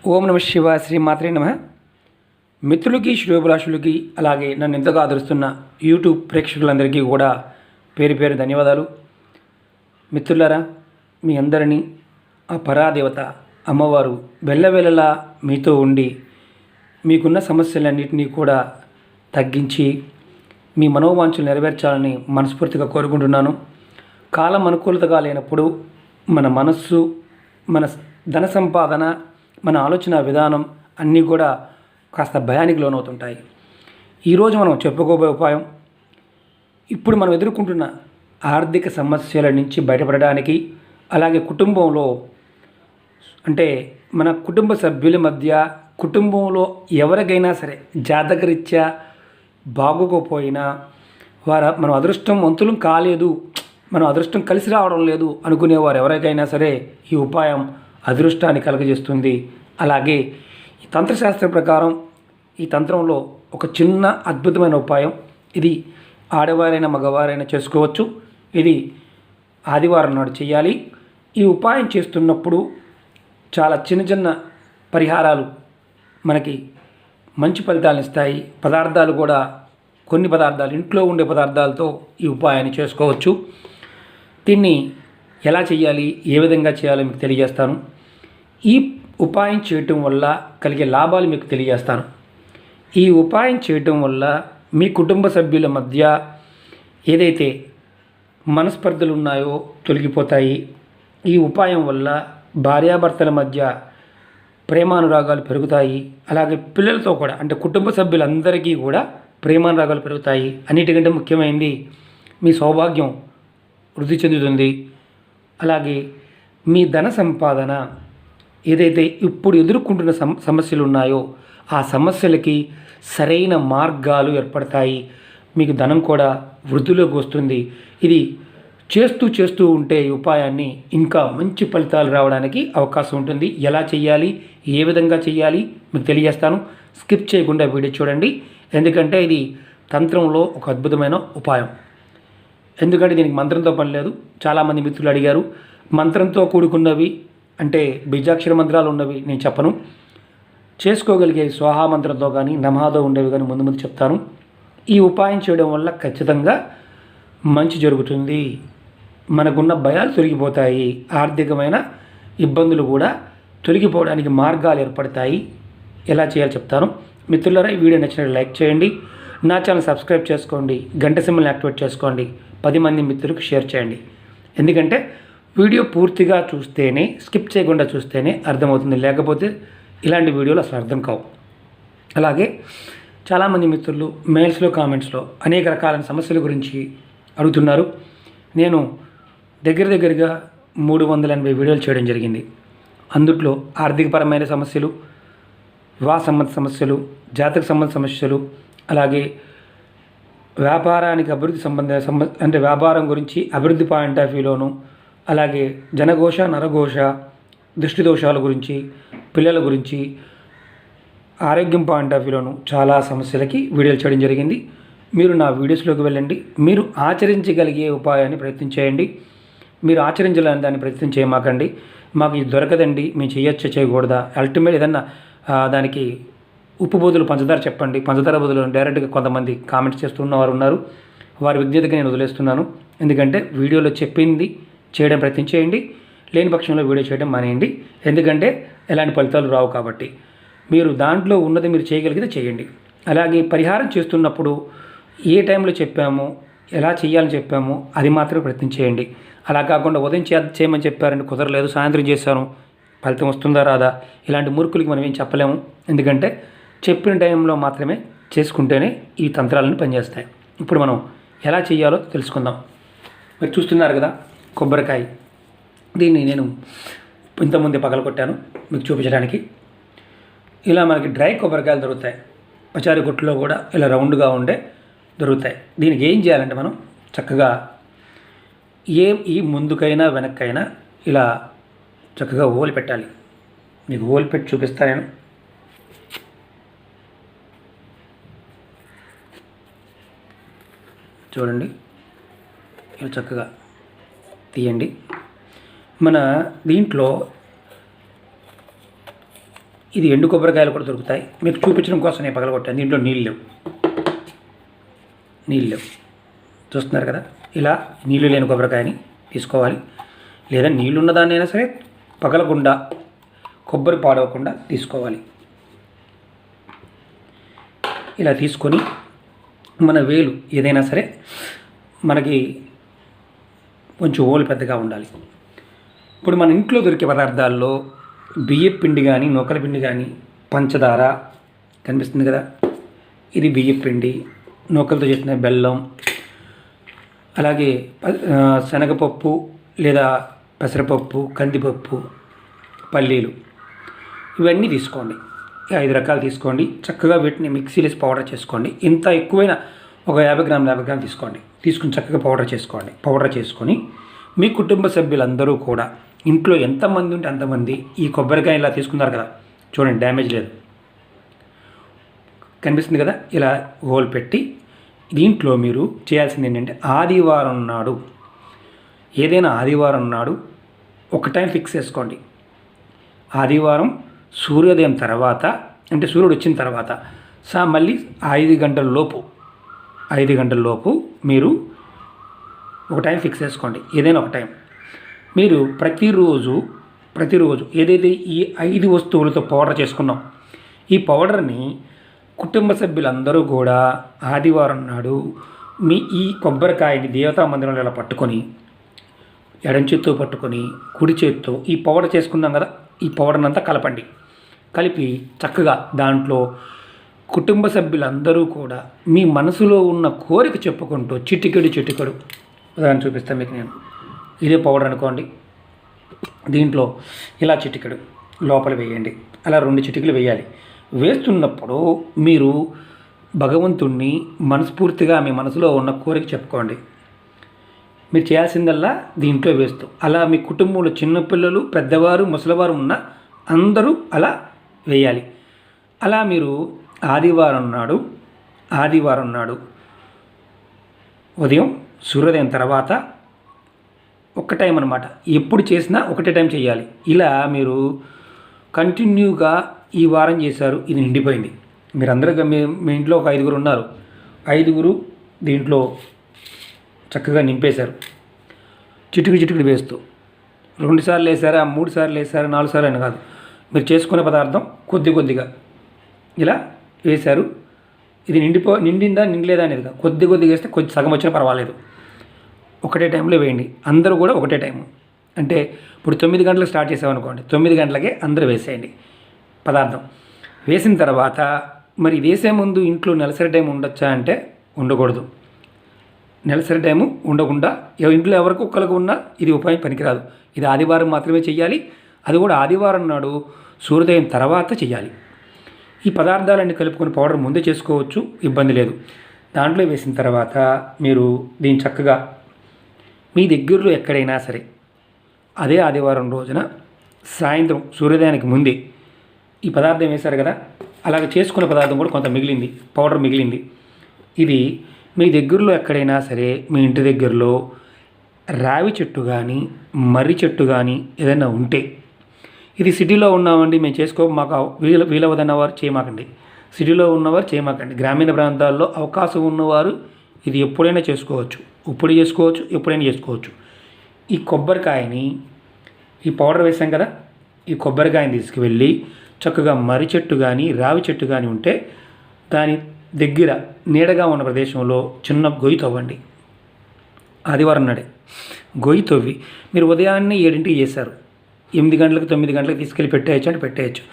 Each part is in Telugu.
ఓం నమ శివ శ్రీ మాత్రే నమ. మిత్రులకి శ్రేయోభిలాషులకి అలాగే నన్ను ఎంతగా ఆదరిస్తున్న యూట్యూబ్ ప్రేక్షకులందరికీ కూడా పేరు పేరు ధన్యవాదాలు. మిత్రులారా, మీ అందరినీ ఆ పరాదేవత అమ్మవారు వెళ్ళవేళలా మీతో ఉండి మీకున్న సమస్యలన్నింటినీ కూడా తగ్గించి మీ మనోవాంఛలు నెరవేర్చాలని మనస్ఫూర్తిగా కోరుకుంటున్నాను. కాలం అనుకూలతగా లేనప్పుడు మన మనస్సు, మన ధన సంపాదన, మన ఆలోచన విధానం అన్నీ కూడా కాస్త భయానికి లోనవుతుంటాయి. ఈరోజు మనం చెప్పుకోబోయే ఉపాయం, ఇప్పుడు మనం ఎదుర్కొంటున్న ఆర్థిక సమస్యల నుంచి బయటపడడానికి, అలాగే కుటుంబంలో అంటే మన కుటుంబ సభ్యుల మధ్య, కుటుంబంలో ఎవరికైనా సరే జాతకరీత్యా బాగోకపోయినా మనం అదృష్టం వంతులం కాలేదు, మనం అదృష్టం కలిసి రావడం లేదు అనుకునేవారు ఎవరికైనా సరే ఈ ఉపాయం అదృష్టాన్ని కలుగజేస్తుంది. అలాగే ఈ తంత్రశాస్త్రం ప్రకారం ఈ తంత్రంలో ఒక చిన్న అద్భుతమైన ఉపాయం, ఇది ఆడవారైనా మగవారైనా చేసుకోవచ్చు. ఇది ఆదివారం నాడు చేయాలి. ఈ ఉపాయం చేస్తున్నప్పుడు చాలా చిన్న చిన్న పరిహారాలు మనకి మంచి ఫలితాలను ఇస్తాయి. పదార్థాలు కూడా కొన్ని పదార్థాలు, ఇంట్లో ఉండే పదార్థాలతో ఈ ఉపాయాన్ని చేసుకోవచ్చు. దీన్ని ఎలా చేయాలి, ఏ విధంగా చేయాలో మీకు తెలియజేస్తాను. ఈ ఉపాయం చేయటం వల్ల కలిగే లాభాలు మీకు తెలియజేస్తాను. ఈ ఉపాయం చేయటం వల్ల మీ కుటుంబ సభ్యుల మధ్య ఏదైతే మనస్పర్ధలు ఉన్నాయో తొలగిపోతాయి. ఈ ఉపాయం వల్ల భార్యాభర్తల మధ్య ప్రేమానురాగాలు పెరుగుతాయి. అలాగే పిల్లలతో కూడా, అంటే కుటుంబ సభ్యులందరికీ కూడా ప్రేమానురాగాలు పెరుగుతాయి. అన్నిటికంటే ముఖ్యమైనది మీ సౌభాగ్యం వృద్ధి చెందుతుంది. అలాగే మీ ధన సంపాదన ఏదైతే ఇప్పుడు ఎదుర్కొంటున్న సమస్యలు ఉన్నాయో ఆ సమస్యలకి సరైన మార్గాలు ఏర్పడతాయి. మీకు ధనం కూడా వృద్ధిలోకి వస్తుంది. ఇది చేస్తూ ఉంటే ఈ ఉపాయాన్ని ఇంకా మంచి ఫలితాలు రావడానికి అవకాశం ఉంటుంది. ఎలా చేయాలి, ఏ విధంగా చేయాలి మీకు తెలియజేస్తాను. స్కిప్ చేయకుండా వీడియో చూడండి, ఎందుకంటే ఇది తంత్రంలో ఒక అద్భుతమైన ఉపాయం. ఎందుకంటే దీనికి మంత్రంతో పని లేదు. చాలామంది మిత్రులు అడిగారు, మంత్రంతో కూడుకున్నవి అంటే బీజాక్షర మంత్రాలు ఉన్నవి నేను చెప్పను. చేసుకోగలిగే స్వాహా మంత్రంతో కానీ నమాదో ఉండేవి కానీ ముందు చెప్తాను. ఈ ఉపాయం చేయడం వల్ల ఖచ్చితంగా మంచి జరుగుతుంది. మనకున్న భయాలు తొలగిపోతాయి. ఆర్థికమైన ఇబ్బందులు కూడా తొలగిపోవడానికి మార్గాలు ఏర్పడతాయి. ఎలా చేయాలో చెప్తాను. మిత్రులారా, ఈ వీడియో నచ్చినట్టు లైక్ చేయండి, నా ఛానల్ సబ్స్క్రైబ్ చేసుకోండి, గంట సింబల్ని యాక్టివేట్ చేసుకోండి, 10 మంది మిత్రులకు షేర్ చేయండి. ఎందుకంటే వీడియో పూర్తిగా చూస్తేనే, స్కిప్ చేయకుండా చూస్తేనే అర్థమవుతుంది, లేకపోతే ఇలాంటి వీడియోలు అసలు అర్థం కావు. అలాగే చాలామంది మిత్రులు మెయిల్స్లో, కామెంట్స్లో అనేక రకాలైన సమస్యల గురించి అడుగుతున్నారు. నేను దగ్గరగా 380 వీడియోలు చేయడం జరిగింది. అందుట్లో ఆర్థికపరమైన సమస్యలు, వివాహ సంబంధ సమస్యలు, జాతక సంబంధ సమస్యలు, అలాగే వ్యాపారానికి అభివృద్ధి అంటే వ్యాపారం గురించి అభివృద్ధి పాయింట్ ఆఫ్ వ్యూలోను, అలాగే జనఘోష, నరఘోష, దృష్టి దోషాల గురించి, పిల్లల గురించి, ఆరోగ్యం పాయింట్ ఆఫ్ వ్యూలోను చాలా సమస్యలకి వీడియోలు చేయడం జరిగింది. మీరు నా వీడియోస్లోకి వెళ్ళండి. మీరు ఆచరించగలిగే ఉపాయాన్ని ప్రయత్నం చేయండి. మీరు ఆచరించాలని దాన్ని ప్రయత్నం చేయమాకండి. మాకు ఇది దొరకదండి, మేము చేయొచ్చా చేయకూడదా, అల్టిమేట్ ఏదన్నా దానికి ఉప్పు బదులు పంచదార చెప్పండి, పంచదార బదులు డైరెక్ట్గా కొంతమంది కామెంట్స్ చేస్తున్నవారు ఉన్నారు. వారి విజ్ఞతగా నేను వదిలేస్తున్నాను. ఎందుకంటే వీడియోలో చెప్పింది చేయడం ప్రయత్నం చేయండి, లేని పక్షంలో వీడియో చేయడం మానేయండి. ఎందుకంటే ఎలాంటి ఫలితాలు రావు కాబట్టి మీరు దాంట్లో ఉన్నది మీరు చేయగలిగితే చేయండి. అలాగే పరిహారం చేస్తున్నప్పుడు ఏ టైంలో చెప్పామో, ఎలా చేయాలని చెప్పామో అది మాత్రమే ప్రయత్నం చేయండి. అలా కాకుండా ఉదయం చేయమని చెప్పారంటే కుదరలేదు, సాయంత్రం చేశాను ఫలితం వస్తుందా రాదా, ఇలాంటి మూర్ఖులకి మనం ఏం చెప్పలేము. ఎందుకంటే చెప్పిన టైంలో మాత్రమే చేసుకుంటేనే ఈ తంత్రాలను పనిచేస్తాయి. ఇప్పుడు మనం ఎలా చేయాలో తెలుసుకుందాం. మీరు చూస్తున్నారు కదా కొబ్బరికాయ, దీన్ని నేను ఇంతకుముందే పగలగొట్టాను మీకు చూపించడానికి. ఇలా మనకి డ్రై కొబ్బరికాయలు దొరుకుతాయి, పచారీ కొట్టులో కూడా ఇలా రౌండ్గా ఉండే దొరుకుతాయి. దీనికి ఏం చేయాలంటే మనం చక్కగా ఈ ముందుకైనా వెనక్కైనా ఇలా చక్కగా ఓలి పెట్టాలి. మీకు ఓలి పెట్టి చూపిస్తాను నేను. చూడండి, ఇలా చక్కగా తీయండి. మన దీంట్లో ఇది ఎండు కొబ్బరికాయలు కూడా దొరుకుతాయి. మీకు చూపించడం కోసం నేను పగలగొట్టాను. దీంట్లో నీళ్ళు లేవు చూస్తున్నారు కదా. ఇలా నీళ్ళు లేని కొబ్బరికాయని తీసుకోవాలి. లేదా నీళ్ళు ఉన్నదాన్నైనా సరే పగలకుండా కొబ్బరి పాడవకుండా తీసుకోవాలి. ఇలా తీసుకొని మన వేలు ఏదైనా సరే మనకి కొంచెం ఓలు పెద్దగా ఉండాలి. ఇప్పుడు మన ఇంట్లో దొరికే పదార్థాల్లో బియ్యపు పిండి కానీ నూకల పిండి కానీ పంచదార కనిపిస్తుంది కదా, ఇది బియ్యపు పిండి, నూకలతో చేసిన బెల్లం, అలాగే శనగపప్పు లేదా పెసరపప్పు, కందిపప్పు, పల్లీలు, ఇవన్నీ తీసుకోండి. 5 రకాలు తీసుకోండి. చక్కగా వీటిని మిక్సీలో పౌడర్ చేసుకోండి. ఇంత ఎక్కువైన ఒక 50 గ్రాములు తీసుకోండి. తీసుకుని చక్కగా పౌడర్ చేసుకొని మీ కుటుంబ సభ్యులందరూ కూడా ఇంట్లో ఎంతమంది ఉంటే అంతమంది ఈ కొబ్బరికాయ ఇలా తీసుకున్నారు కదా, చూడండి డ్యామేజ్ లేదు, కనిపిస్తుంది కదా. ఇలా హోల్ పెట్టి దీంట్లో మీరు చేయాల్సింది ఏంటంటే ఏదైనా ఆదివారం నాడు ఒక టైం ఫిక్స్ చేసుకోండి. ఆదివారం సూర్యోదయం తర్వాత, అంటే సూర్యుడు వచ్చిన తర్వాత మళ్ళీ 5 గంటల లోపు మీరు ఒక టైం ఫిక్స్ చేసుకోండి. ఏదైనా ఒక టైం మీరు ప్రతిరోజు ఏదైతే ఈ 5 వస్తువులతో పౌడర్ చేసుకున్నాం, ఈ పౌడర్ని కుటుంబ సభ్యులందరూ కూడా ఆదివారం నాడు ఈ కొబ్బరికాయని దేవతా మందిరంలో ఇలా పట్టుకొని, ఎడం చేత్తో పట్టుకొని కుడి చేత్తో ఈ పౌడర్ చేసుకున్నాం కదా, ఈ పౌడర్ని అంతా కలిపి చక్కగా దాంట్లో కుటుంబ సభ్యులందరూ కూడా మీ మనసులో ఉన్న కోరిక చెప్పుకుంటూ చిటికెడు ఉదాహరణ చూపిస్తాను మీకు నేను. ఇదే పౌడర్ అనుకోండి, దీంట్లో ఇలా చిటికెడు లోపల వేయండి. అలా 2 చిటికలు వేయాలి. వేస్తున్నప్పుడు మీరు భగవంతుణ్ణి మనస్ఫూర్తిగా మీ మనసులో ఉన్న కోరిక చెప్పుకోండి. మీరు చేయాల్సిందల్లా దీంట్లో వేస్తూ అలా మీ కుటుంబంలో చిన్నపిల్లలు, పెద్దవారు, ముసలివారు ఉన్న అందరూ అలా వేయాలి. అలా మీరు ఆదివారం నాడు ఉదయం సూర్యోదయం తర్వాత ఒక్క టైం అనమాట. ఎప్పుడు చేసినా ఒకటే టైం చేయాలి. ఇలా మీరు కంటిన్యూగా ఈ వారం చేశారు, ఇది నిండిపోయింది. మీరందరూ మీ ఇంట్లో ఒక 5 ఉన్నారు, 5 దీంట్లో చక్కగా నింపేశారు. చిటుకుడు వేస్తూ 2 సార్లు వేసారా, 3 సార్లు వేసారా, 4 సార్లు అని కాదు, మీరు చేసుకునే పదార్థం కొద్దిగా ఇలా వేశారు. ఇది నిండిందా నిండలేదా అనేది కాదు, కొద్దిగా వేస్తే సగం వచ్చినా పర్వాలేదు, ఒకటే టైంలో వేయండి. అందరూ కూడా ఒకటే టైం. అంటే ఇప్పుడు 9 గంటలకు స్టార్ట్ చేసామనుకోండి, 9 గంటలకే అందరూ వేసేయండి పదార్థం. వేసిన తర్వాత మరి వేసే ముందు ఇంట్లో నెలసరి టైం ఉండొచ్చా అంటే ఉండకూడదు. నెలసరి టైము ఉండకుండా ఇంట్లో ఎవరికి ఒక్కరికి ఉన్నా ఇది ఉపాయం పనికిరాదు. ఇది ఆదివారం మాత్రమే చేయాలి. అది కూడా ఆదివారం నాడు సూర్యోదయం తర్వాత చేయాలి. ఈ పదార్థాలన్నీ కలుపుకొని పౌడర్ ముందే చేసుకోవచ్చు, ఇబ్బంది లేదు. దాంట్లో వేసిన తర్వాత మీరు దీన్ని చక్కగా మీ దగ్గరలో ఎక్కడైనా సరే అదే ఆదివారం రోజున సాయంత్రం సూర్యోదయానికి ముందే ఈ పదార్థం వేశారు కదా, అలాగే చేసుకున్న పదార్థం కూడా కొంత మిగిలింది, పౌడర్ మిగిలింది. ఇది మీ దగ్గరలో ఎక్కడైనా సరే మీ ఇంటి దగ్గరలో రావి చెట్టు కానీ మర్రి చెట్టు కానీ ఏదైనా ఉంటే, ఇది సిటీలో ఉన్నామండి మేము మాకు వీలవదన్నవారు చేయమాకండి. సిటీలో ఉన్నవారు చేయమాకండి. గ్రామీణ ప్రాంతాల్లో అవకాశం ఉన్నవారు ఇది ఎప్పుడైనా చేసుకోవచ్చు, ఎప్పుడైనా చేసుకోవచ్చు. ఈ కొబ్బరికాయని, ఈ పౌడర్ వేసాం కదా, ఈ కొబ్బరికాయని తీసుకువెళ్ళి చక్కగా మర్రి చెట్టు కానీ రావి చెట్టు కానీ ఉంటే దాని దగ్గర నీడగా ఉన్న ప్రదేశంలో చిన్న గొయ్యి తవ్వండి. ఆదివారం నాడే గొయ్యి తవ్వి మీరు ఉదయాన్నే 7ంటికి చేశారు, 8 గంటలకు 9 గంటలకు తీసుకెళ్ళి పెట్టేయచ్చు అంటే పెట్టేయచ్చు.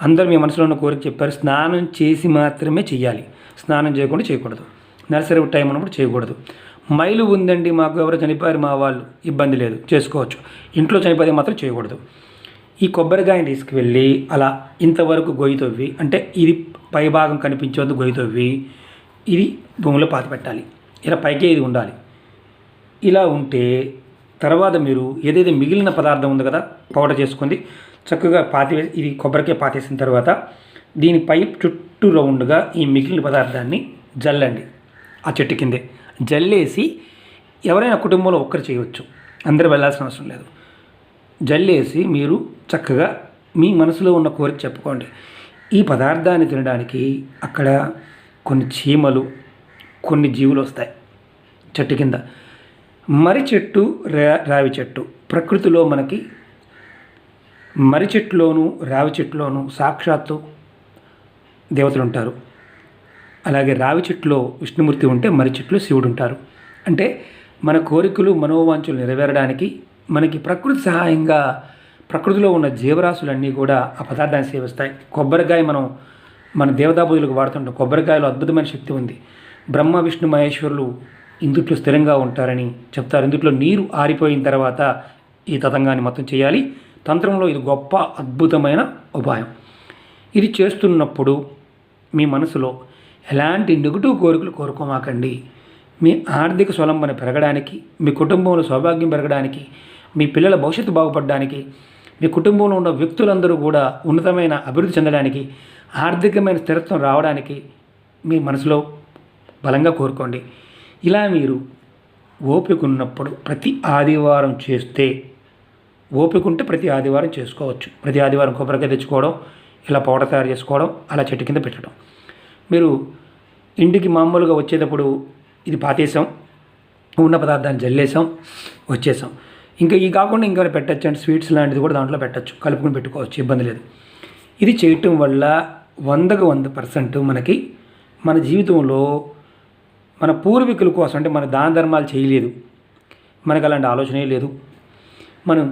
అందరూ మీ మనసులో ఉన్న కోరిక చెప్పారు. స్నానం చేసి మాత్రమే చేయాలి, స్నానం చేయకుండా చేయకూడదు. నెలసరి టైం ఉన్నప్పుడు చేయకూడదు. మైలు ఉందండి, మాకు ఎవరు చనిపోయారు మా వాళ్ళు, ఇబ్బంది లేదు, చేసుకోవచ్చు. ఇంట్లో చనిపోతే మాత్రం చేయకూడదు. ఈ కొబ్బరికాయని తీసుకువెళ్ళి అలా ఇంతవరకు గొయ్యి తవ్వి, అంటే ఇది పై భాగం కనిపించేందుకు గొయ్యి తవ్వి ఇది భూమిలో పాతి పెట్టాలి. ఇలా పైకే ఇది ఉండాలి. ఇలా ఉంటే తర్వాత మీరు ఏదైతే మిగిలిన పదార్థం ఉంది కదా పౌడర్ చేసుకుంది, చక్కగా ఇది కొబ్బరికాయ పాతేసిన తర్వాత దీనిపై చుట్టూ రౌండ్గా ఈ మిగిలిన పదార్థాన్ని జల్లండి. ఆ చెట్టు కిందే జల్లేసి, ఎవరైనా కుటుంబంలో ఒక్కరు చేయవచ్చు, అందరూ వెళ్ళాల్సిన అవసరం లేదు. జల్లేసి మీరు చక్కగా మీ మనసులో ఉన్న కోరిక చెప్పుకోండి. ఈ పదార్థాన్ని తినడానికి అక్కడ కొన్ని చీమలు, కొన్ని జీవులు వస్తాయి చెట్టు కింద. మర్రి చెట్టు, రావి చెట్టు ప్రకృతిలో మనకి మర్రి చెట్టులోను రావి చెట్టులోను సాక్షాత్తు దేవతలు ఉంటారు. అలాగే రావి చెట్టులో విష్ణుమూర్తి ఉంటే మర్రి చెట్టులో శివుడు ఉంటారు. అంటే మన కోరికలు మనోవాంఛలు నెరవేరడానికి మనకి ప్రకృతి సహాయంగా ప్రకృతిలో ఉన్న జీవరాశులన్నీ కూడా ఆ పదార్థాన్ని సేవిస్తాయి. కొబ్బరికాయ మన దేవతా పూజలకు వాడుతుంటాం. కొబ్బరికాయలో అద్భుతమైన శక్తి ఉంది. బ్రహ్మ విష్ణు మహేశ్వరులు ఇందుట్లో స్థిరంగా ఉంటారని చెప్తారు. ఇందుట్లో నీరు ఆరిపోయిన తర్వాత ఈ తతంగాన్ని మొత్తం చేయాలి. తంత్రంలో ఇది గొప్ప అద్భుతమైన ఉపాయం. ఇది చేస్తున్నప్పుడు మీ మనసులో ఎలాంటి నెగటివ్ కోరికలు కోరుకోమాకండి. మీ ఆర్థిక స్వలంబన పెరగడానికి, మీ కుటుంబంలో సౌభాగ్యం పెరగడానికి, మీ పిల్లల భవిష్యత్తు బాగుపడడానికి, మీ కుటుంబంలో ఉన్న వ్యక్తులందరూ కూడా ఉన్నతమైన అభివృద్ధి చెందడానికి, ఆర్థికమైన స్థిరత్వం రావడానికి మీ మనసులో బలంగా కోరుకోండి. ఇలా మీరు ఓపిక ఉన్నప్పుడు ప్రతి ఆదివారం చేస్తే, ఓపిక ఉంటే ప్రతి ఆదివారం చేసుకోవచ్చు. ప్రతి ఆదివారం కొబ్బరికాయ తెచ్చుకోవడం, ఇలా పౌడర్ తయారు చేసుకోవడం, అలా చెట్టు కింద పెట్టడం. మీరు ఇంటికి మామూలుగా వచ్చేటప్పుడు ఇది పాతేసాం, ఉన్న పదార్థాన్ని జల్లేసాం, వచ్చేసాం. ఇంకా ఈ కాకుండా ఇంకా పెట్టచ్చు అంటే స్వీట్స్ లాంటిది కూడా దాంట్లో పెట్టచ్చు, కలుపుకొని పెట్టుకోవచ్చు, ఇబ్బంది లేదు. ఇది చేయటం వల్ల 100కు 100% మనకి మన జీవితంలో మన పూర్వీకుల కోసం, అంటే మన దాన ధర్మాలు చేయలేదు, మనకు అలాంటి ఆలోచనే లేదు, మనం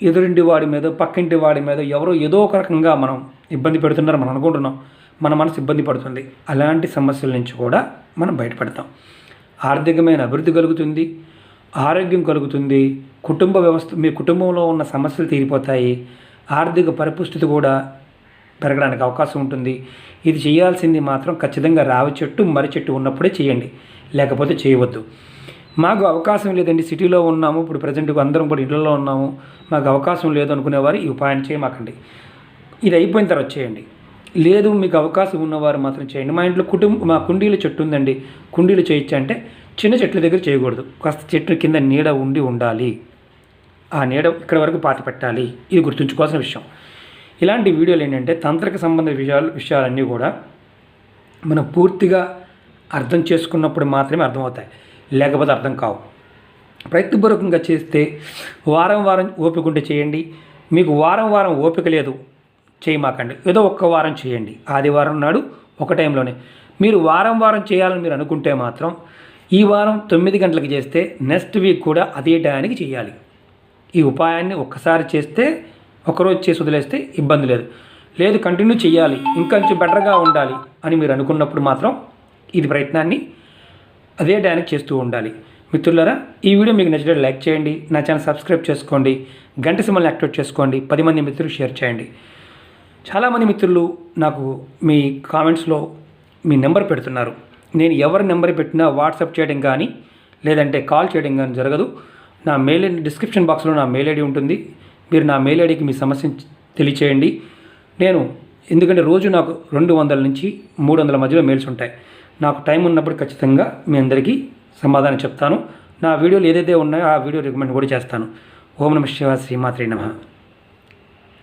ఎదురింటి వాడి మీద పక్కింటి వాడి మీద ఎవరో ఏదో ఒక రకంగా మనం ఇబ్బంది పెడుతున్నారు మనం అనుకుంటున్నాం, మన మనసు ఇబ్బంది పడుతుంది. అలాంటి సమస్యల నుంచి కూడా మనం బయటపడతాం. ఆర్థికమైన అభివృద్ధి కలుగుతుంది, ఆరోగ్యం కలుగుతుంది, కుటుంబ వ్యవస్థ, మీ కుటుంబంలో ఉన్న సమస్యలు తీరిపోతాయి, ఆర్థిక పరిపుష్టితి కూడా పెరగడానికి అవకాశం ఉంటుంది. ఇది చేయాల్సింది మాత్రం ఖచ్చితంగా రావి చెట్టు, మర్రి చెట్టు ఉన్నప్పుడే చేయండి, లేకపోతే చేయవద్దు. మాకు అవకాశం లేదండి, సిటీలో ఉన్నాము, ఇప్పుడు ప్రజెంట్గా అందరం కూడా ఇళ్లలో ఉన్నాము, మాకు అవకాశం లేదు అనుకునేవారు ఈ ఉపాయాన్ని చేయమాకండి. ఇది అయిపోయిన తర్వాత చేయండి. లేదు మీకు అవకాశం ఉన్నవారు మాత్రం చేయండి. మా ఇంట్లో మా కుండీల చెట్టు ఉందండి, కుండీలు చేయొచ్చు అంటే చిన్న చెట్ల దగ్గర చేయకూడదు, కాస్త చెట్టు కింద నీడ ఉండాలి. ఆ నీడ ఇక్కడ వరకు పాతి పెట్టాలి. ఇది గుర్తుంచుకోవాల్సిన విషయం. ఇలాంటి వీడియోలు ఏంటంటే తంత్రక సంబంధ విషయాలన్నీ కూడా మనం పూర్తిగా అర్థం చేసుకున్నప్పుడు మాత్రమే అర్థమవుతాయి, లేకపోతే అర్థం కావు. ప్రయత్నపూర్వకంగా చేస్తే వారం వారం ఓపిక ఉంటే చేయండి. మీకు వారం వారం ఓపిక లేదు, చేయమాకండి. ఏదో ఒక్క వారం చేయండి, ఆదివారం నాడు ఒక టైంలోనే. మీరు వారం వారం చేయాలని మీరు అనుకుంటే మాత్రం ఈ వారం 9 గంటలకు చేస్తే నెక్స్ట్ వీక్ కూడా అదే టయానికి చేయాలి. ఈ ఉపాయాన్ని ఒక్కసారి చేస్తే, ఒకరోజు చేసి వదిలేస్తే ఇబ్బంది లేదు. లేదు కంటిన్యూ చేయాలి, ఇంకొంచెం బెటర్గా ఉండాలి అని మీరు అనుకున్నప్పుడు మాత్రం ఇది ప్రయత్నాన్ని అదే టయానికి చేస్తూ ఉండాలి. మిత్రులారా, ఈ వీడియో మీకు నచ్చినట్లయితే లైక్ చేయండి, నా ఛానల్ సబ్స్క్రైబ్ చేసుకోండి, గంట సింబల్ని యాక్టివేట్ చేసుకోండి, 10 మంది మిత్రులు షేర్ చేయండి. చాలామంది మిత్రులు నాకు మీ కామెంట్స్లో మీ నెంబర్ పెడుతున్నారు. నేను ఎవరి నెంబర్ పెట్టినా వాట్సాప్ చేయడం కానీ లేదంటే కాల్ చేయడం కానీ జరగదు. నా మెయిల్ డిస్క్రిప్షన్ బాక్స్లో నా మెయిల్ ఐడి ఉంటుంది. మీరు నా మెయిల్ ఐడికి మీ సమస్యను తెలియచేయండి. నేను ఎందుకంటే రోజు నాకు 200 నుంచి 300 మధ్యలో మెయిల్స్ ఉంటాయి. నాకు టైం ఉన్నప్పుడు ఖచ్చితంగా మీ అందరికీ సమాధానం చెప్తాను. నా వీడియోలు ఏదైతే ఉన్నాయో ఆ వీడియో రికమెండ్ కూడా చేస్తాను. ఓం నమః శివాయ, శ్రీమాత్రే నమః.